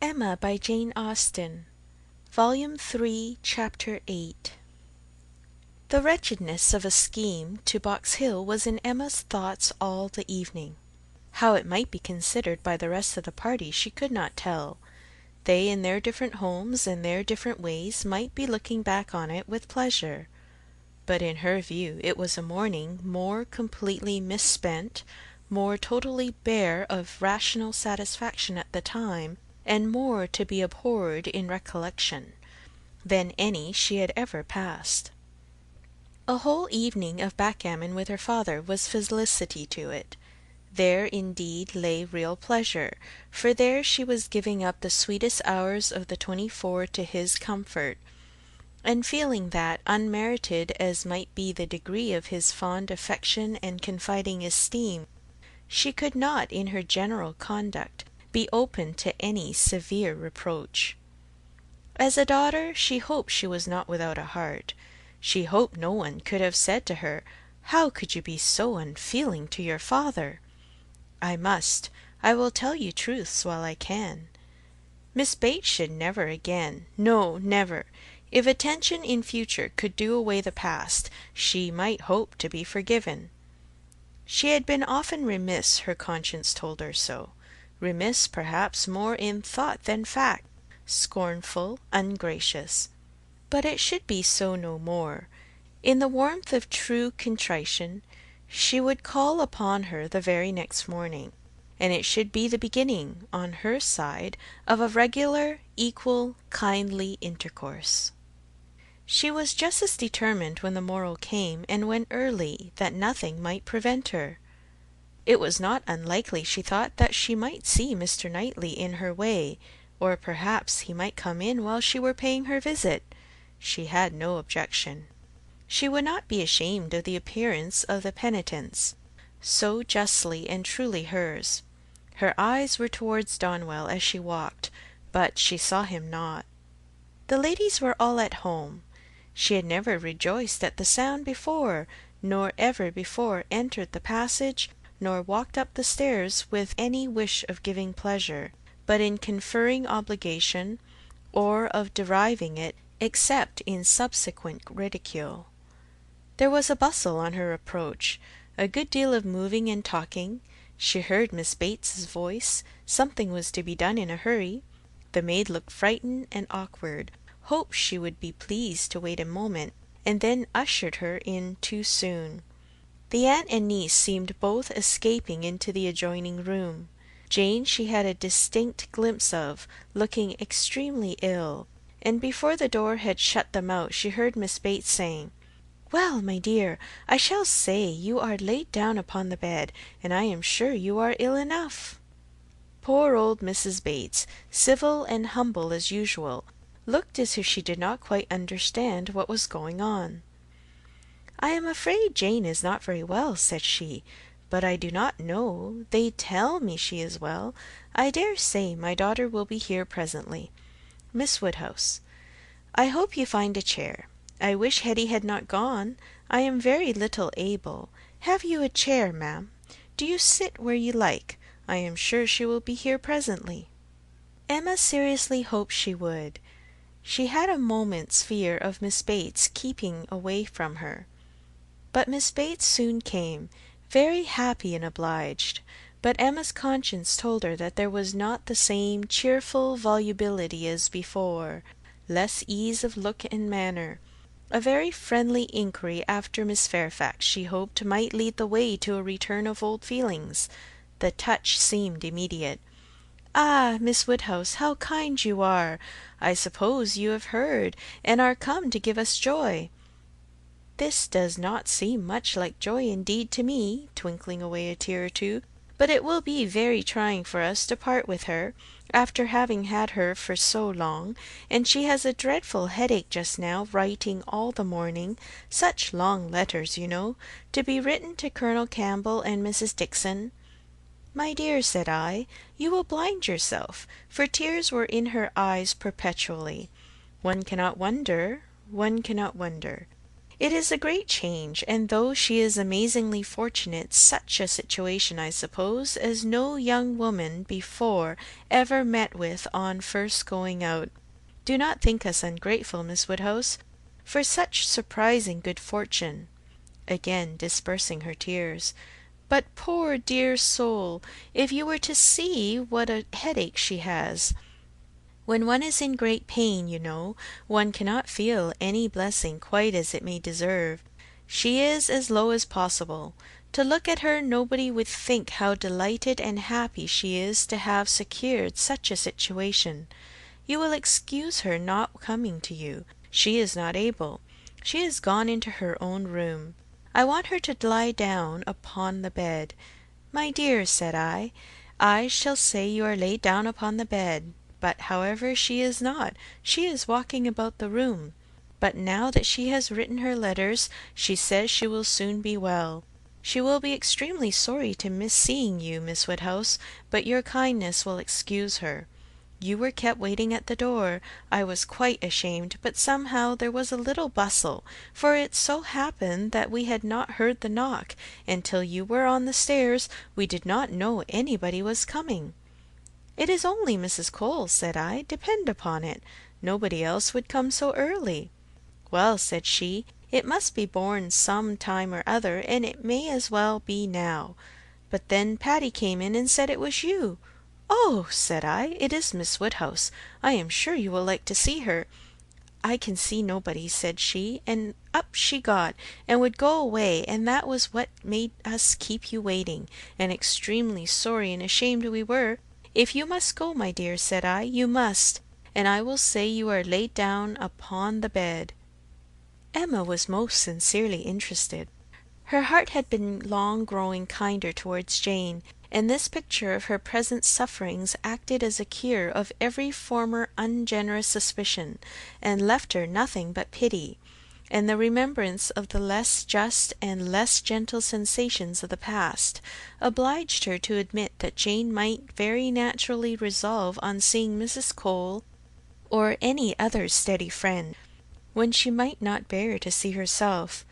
Emma by Jane Austen, Volume 3, Chapter 8. The wretchedness of a scheme to Box Hill was in Emma's thoughts all the evening. How it might be considered by the rest of the party she could not tell. They in their different homes and their different ways might be looking back on it with pleasure. But in her view it was a morning more completely misspent, more totally bare of rational satisfaction at the time, and more to be abhorred in recollection, than any she had ever passed. A whole evening of backgammon with her father was felicity to it. There indeed lay real pleasure, for there she was giving up the sweetest hours of the 24 to his comfort, and feeling that, unmerited as might be the degree of his fond affection and confiding esteem, she could not in her general conduct be open to any severe reproach. As a daughter, she hoped she was not without a heart. She hoped no one could have said to her, "How could you be so unfeeling to your father?" I will tell you truths while I can. Miss Bates should never again, no, never. If attention in future could do away the past, she might hope to be forgiven. She had been often remiss, her conscience told her so. Remiss perhaps more in thought than fact, scornful, ungracious. But it should be so no more. In the warmth of true contrition, she would call upon her the very next morning, and it should be the beginning, on her side, of a regular, equal, kindly intercourse. She was just as determined when the morrow came, and when early, that nothing might prevent her. It was not unlikely, she thought, that she might see Mr. Knightley in her way, or perhaps he might come in while she were paying her visit. She had no objection. She would not be ashamed of the appearance of the penitents, so justly and truly hers. Her eyes were towards Donwell as she walked, but she saw him not. The ladies were all at home. She had never rejoiced at the sound before, nor ever before entered the passage, nor walked up the stairs with any wish of giving pleasure, but in conferring obligation, or of deriving it, except in subsequent ridicule. There was a bustle on her approach, a good deal of moving and talking. She heard Miss Bates's voice. Something was to be done in a hurry. The maid looked frightened and awkward, hoped she would be pleased to wait a moment, and then ushered her in too soon. The aunt and niece seemed both escaping into the adjoining room. Jane she had a distinct glimpse of, looking extremely ill, and before the door had shut them out she heard Miss Bates saying, "Well, my dear, I shall say you are laid down upon the bed, and I am sure you are ill enough." Poor old Mrs. Bates, civil and humble as usual, looked as if she did not quite understand what was going on. "I am afraid Jane is not very well," said she, "but I do not know. They tell me she is well. I dare say my daughter will be here presently. Miss Woodhouse, I hope you find a chair. I wish Hetty had not gone. I am very little able. Have you a chair, ma'am? Do you sit where you like. I am sure she will be here presently." Emma seriously hoped she would. She had a moment's fear of Miss Bates keeping away from her. But Miss Bates soon came, very happy and obliged, but Emma's conscience told her that there was not the same cheerful volubility as before, less ease of look and manner. A very friendly inquiry after Miss Fairfax she hoped might lead the way to a return of old feelings. The touch seemed immediate. "Ah, Miss Woodhouse, how kind you are! I suppose you have heard, and are come to give us joy." "This does not seem much like joy indeed to me," twinkling away a tear or two, "but it will be very trying for us to part with her, after having had her for so long, and she has a dreadful headache just now, writing all the morning, such long letters, you know, to be written to Colonel Campbell and Mrs. Dixon." "My dear," said I, "you will blind yourself," for tears were in her eyes perpetually. One cannot wonder. It is a great change, and though she is amazingly fortunate, such a situation, I suppose, as no young woman before ever met with on first going out. Do not think us ungrateful, Miss Woodhouse, for such surprising good fortune," again dispersing her tears. "But poor dear soul, if you were to see what a headache she has! When one is in great pain, you know, one cannot feel any blessing quite as it may deserve. She is as low as possible. To look at her, nobody would think how delighted and happy she is to have secured such a situation. You will excuse her not coming to you. She is not able. She has gone into her own room. I want her to lie down upon the bed. My dear, said I shall say you are laid down upon the bed. But however she is not. She is walking about the room. But now that she has written her letters, she says she will soon be well. She will be extremely sorry to miss seeing you, Miss Woodhouse, but your kindness will excuse her. You were kept waiting at the door. I was quite ashamed, but somehow there was a little bustle, for it so happened that we had not heard the knock, and till you were on the stairs we did not know anybody was coming. It is only Mrs. Cole, said I, depend upon it. Nobody else would come so early. Well, said she, it must be borne some time or other, and it may as well be now. But then Patty came in and said it was you. Oh, said I, it is Miss Woodhouse. I am sure you will like to see her. I can see nobody, said she, and up she got, and would go away, and that was what made us keep you waiting, and extremely sorry and ashamed we were. If you must go, my dear, said I, you must, and I will say you are laid down upon the bed. Emma was most sincerely interested. Her heart had been long growing kinder towards Jane, and this picture of her present sufferings acted as a cure of every former ungenerous suspicion, and left her nothing but pity, and the remembrance of the less just and less gentle sensations of the past obliged her to admit that Jane might very naturally resolve on seeing Mrs. Cole or any other steady friend, when she might not bear to see herself.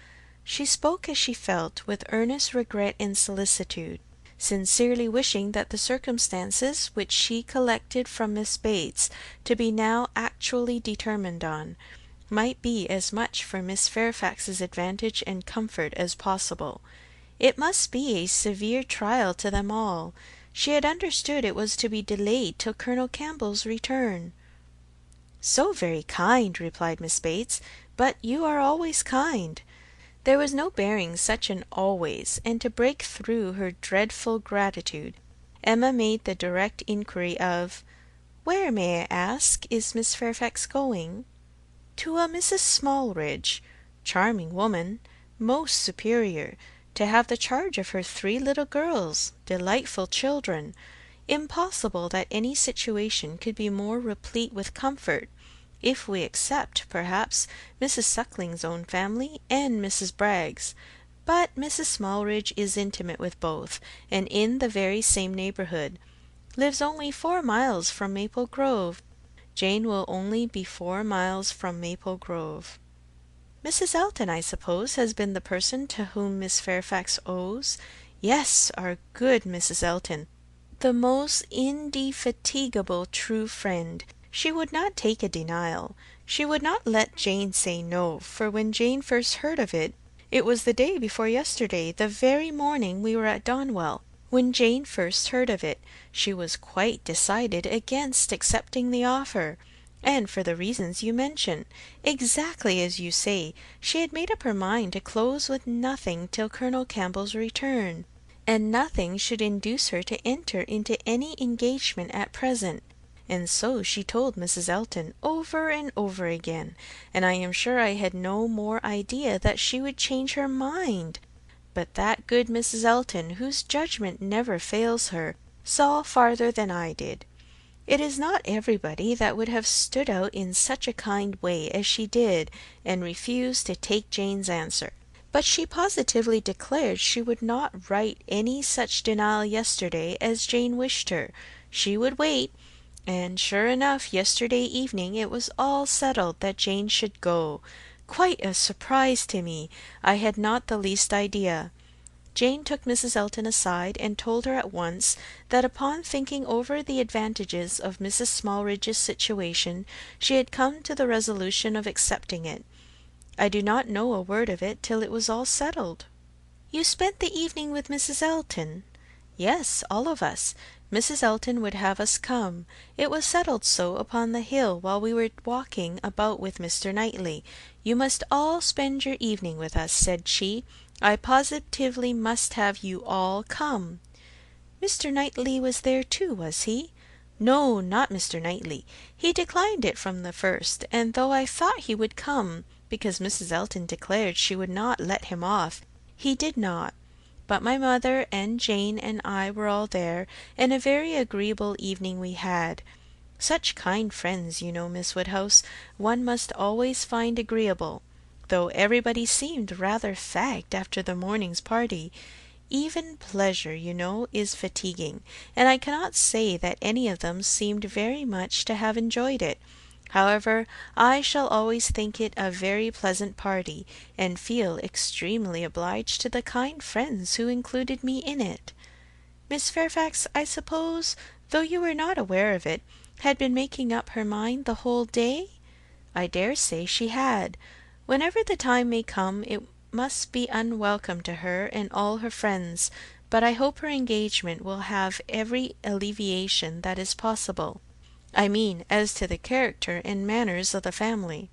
She spoke as she felt, with earnest regret and solicitude, sincerely wishing that the circumstances which she collected from Miss Bates to be now actually determined on, might be as much for Miss Fairfax's advantage and comfort as possible. It must be a severe trial to them all. She had understood it was to be delayed till Colonel Campbell's return. So very kind, replied Miss Bates, but you are always kind. There was no bearing such an always, and to break through her dreadful gratitude, Emma made the direct inquiry of, "Where, may I ask, is Miss Fairfax going?" "To a Mrs. Smallridge, charming woman, most superior, to have the charge of her 3 little girls, delightful children. Impossible that any situation could be more replete with comfort, if we except, perhaps, Mrs. Suckling's own family and Mrs. Bragg's. But Mrs. Smallridge is intimate with both, and in the very same neighbourhood. Lives only 4 miles from Maple Grove. Jane will only be 4 miles from Maple Grove. Mrs. Elton, I suppose, has been the person to whom Miss Fairfax owes?" "Yes, our good Mrs. Elton, the most indefatigable true friend. She would not take a denial. She would not let Jane say no, for when Jane first heard of it, it was the day before yesterday, the very morning we were at Donwell, when Jane first heard of it, she was quite decided against accepting the offer, and for the reasons you mention. Exactly as you say, she had made up her mind to close with nothing till Colonel Campbell's return, and nothing should induce her to enter into any engagement at present. And so she told Mrs. Elton over and over again, and I am sure I had no more idea that she would change her mind. But that good Mrs. Elton, whose judgment never fails her, saw farther than I did. It is not everybody that would have stood out in such a kind way as she did, and refused to take Jane's answer. But she positively declared she would not write any such denial yesterday as Jane wished her. She would wait. And sure enough, yesterday evening it was all settled that Jane should go. Quite a surprise to me. I had not the least idea. Jane took Mrs. Elton aside, and told her at once that upon thinking over the advantages of Mrs. Smallridge's situation, she had come to the resolution of accepting it. I do not know a word of it till it was all settled. You spent the evening with Mrs. Elton? Yes, all of us. Mrs. Elton would have us come. It was settled so upon the hill while we were walking about with Mr. Knightley. You must all spend your evening with us, said she. I positively must have you all come. Mr. Knightley was there too, was he? No, not Mr. Knightley. He declined it from the first, and though I thought he would come, because Mrs. Elton declared she would not let him off, he did not. But my mother and Jane and I were all there, and a very agreeable evening we had. Such kind friends, you know, Miss Woodhouse, one must always find agreeable, though everybody seemed rather fagged after the morning's party. Even pleasure, you know, is fatiguing, and I cannot say that any of them seemed very much to have enjoyed it. However, I shall always think it a very pleasant party, and feel extremely obliged to the kind friends who included me in it. Miss Fairfax, I suppose, though you were not aware of it, had been making up her mind the whole day? I dare say she had. Whenever the time may come, it must be unwelcome to her and all her friends, but I hope her engagement will have every alleviation that is possible. I mean, as to the character and manners of the family.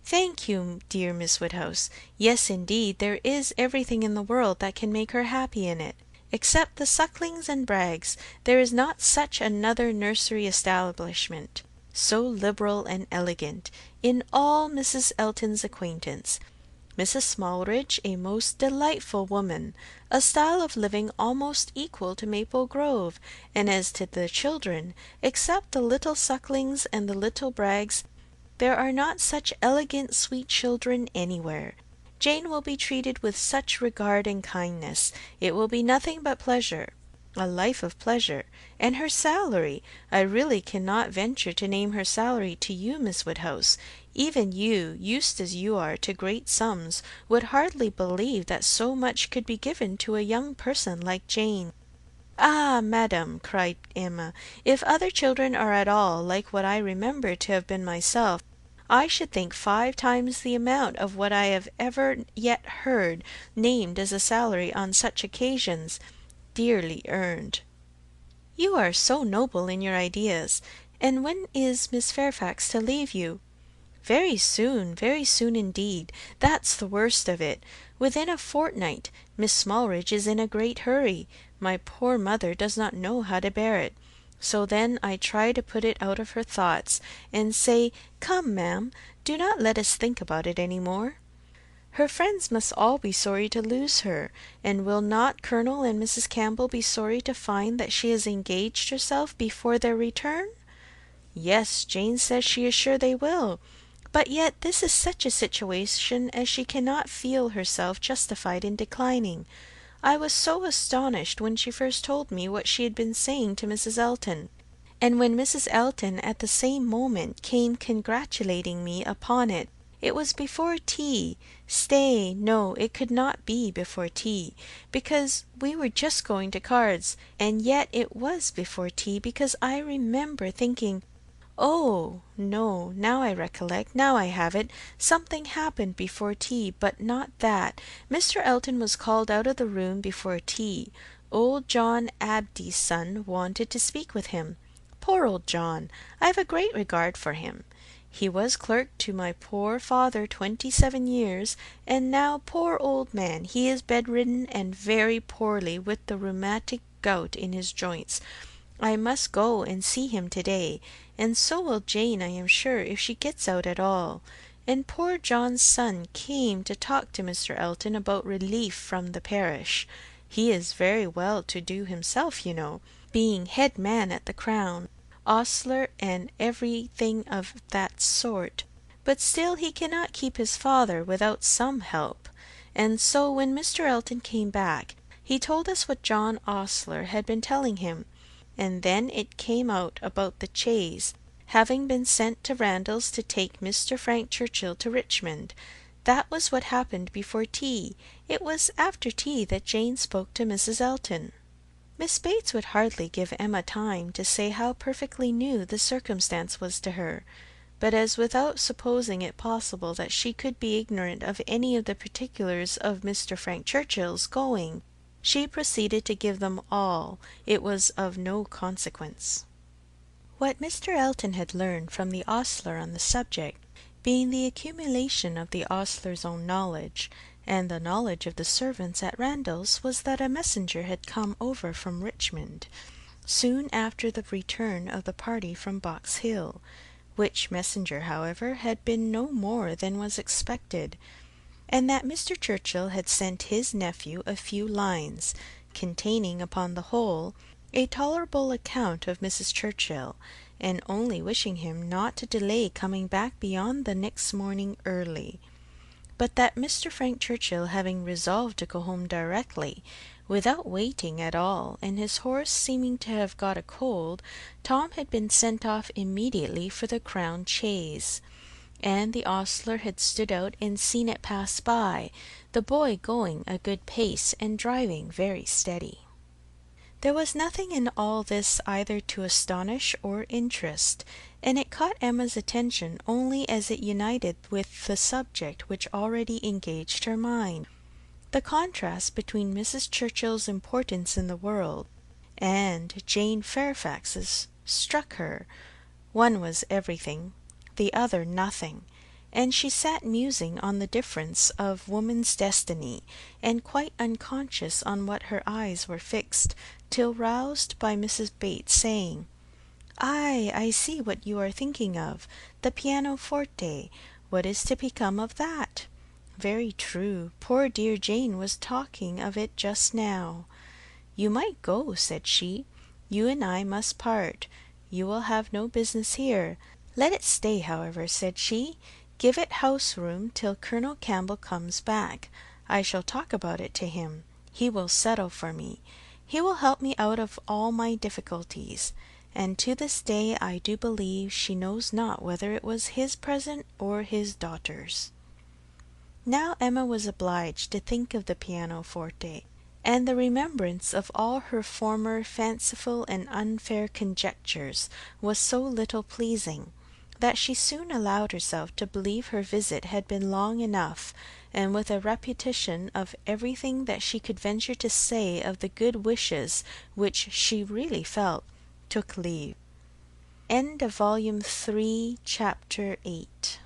Thank you, dear Miss Woodhouse. Yes, indeed, there is everything in the world that can make her happy in it. Except the Sucklings and Braggs, there is not such another nursery establishment, so liberal and elegant, in all Mrs. Elton's acquaintance. Mrs. Smallridge, a most delightful woman, a style of living almost equal to Maple Grove, and as to the children, except the little Sucklings and the little Braggs, there are not such elegant sweet children anywhere. Jane will be treated with such regard and kindness. It will be nothing but pleasure, a life of pleasure. And her salary! I really cannot venture to name her salary to you, Miss Woodhouse. Even you, used as you are to great sums, would hardly believe that so much could be given to a young person like Jane. Ah, madam, cried Emma, if other children are at all like what I remember to have been myself, I should think 5 times the amount of what I have ever yet heard named as a salary on such occasions, dearly earned. You are so noble in your ideas. And when is Miss Fairfax to leave you? Very soon indeed. That's the worst of it. Within a fortnight. Miss Smallridge is in a great hurry. My poor mother does not know how to bear it. So then I try to put it out of her thoughts, and say, come, ma'am, do not let us think about it any more. Her friends must all be sorry to lose her, and will not Colonel and Mrs. Campbell be sorry to find that she has engaged herself before their return? Yes, Jane says she is sure they will. But yet this is such a situation as she cannot feel herself justified in declining. I was so astonished when she first told me what she had been saying to Mrs. Elton, and when Mrs. Elton at the same moment came congratulating me upon it. It was before tea. Stay, no, it could not be before tea, because we were just going to cards, and yet it was before tea, because I remember thinking, oh, no, now I recollect, now I have it. Something happened before tea, but not that. Mr. Elton was called out of the room before tea. Old John Abdy's son wanted to speak with him. Poor old John! I have a great regard for him. He was clerk to my poor father 27 years, and now, poor old man, he is bedridden and very poorly with the rheumatic gout in his joints. I must go and see him to-day, and so will Jane, I am sure, if she gets out at all. And poor John's son came to talk to Mr. Elton about relief from the parish. He is very well to do himself, you know, being head man at the Crown, ostler, and everything of that sort. But still he cannot keep his father without some help. And so when Mr. Elton came back, he told us what John Ostler had been telling him. And then it came out about the chaise, having been sent to Randalls to take Mr. Frank Churchill to Richmond. That was what happened before tea. It was after tea that Jane spoke to Mrs. Elton. Miss Bates would hardly give Emma time to say how perfectly new the circumstance was to her, but as without supposing it possible that she could be ignorant of any of the particulars of Mr. Frank Churchill's going, she proceeded to give them all. It was of no consequence. What Mr. Elton had learned from the ostler on the subject, being the accumulation of the ostler's own knowledge, and the knowledge of the servants at Randalls, was that a messenger had come over from Richmond, soon after the return of the party from Box Hill, which messenger, however, had been no more than was expected, and that Mr. Churchill had sent his nephew a few lines, containing, upon the whole, a tolerable account of Mrs. Churchill, and only wishing him not to delay coming back beyond the next morning early; but that Mr. Frank Churchill having resolved to go home directly, without waiting at all, and his horse seeming to have got a cold, Tom had been sent off immediately for the Crown chaise, and the ostler had stood out and seen it pass by, the boy going a good pace and driving very steady. There was nothing in all this either to astonish or interest, and it caught Emma's attention only as it united with the subject which already engaged her mind. The contrast between Mrs. Churchill's importance in the world and Jane Fairfax's struck her. One was everything, the other nothing, and she sat musing on the difference of woman's destiny, and quite unconscious on what her eyes were fixed, till roused by Mrs. Bates saying, "Ay, I see what you are thinking of, the pianoforte. What is to become of that? Very true, poor dear Jane was talking of it just now. You might go," said she. "You and I must part. You will have no business here. Let it stay, however," said she. "Give it house room till Colonel Campbell comes back. I shall talk about it to him. He will settle for me. He will help me out of all my difficulties." And to this day I do believe she knows not whether it was his present or his daughter's. Now Emma was obliged to think of the pianoforte, and the remembrance of all her former fanciful and unfair conjectures was so little pleasing, that she soon allowed herself to believe her visit had been long enough, and with a repetition of everything that she could venture to say of the good wishes which she really felt, took leave. End of Volume 3, Chapter 8.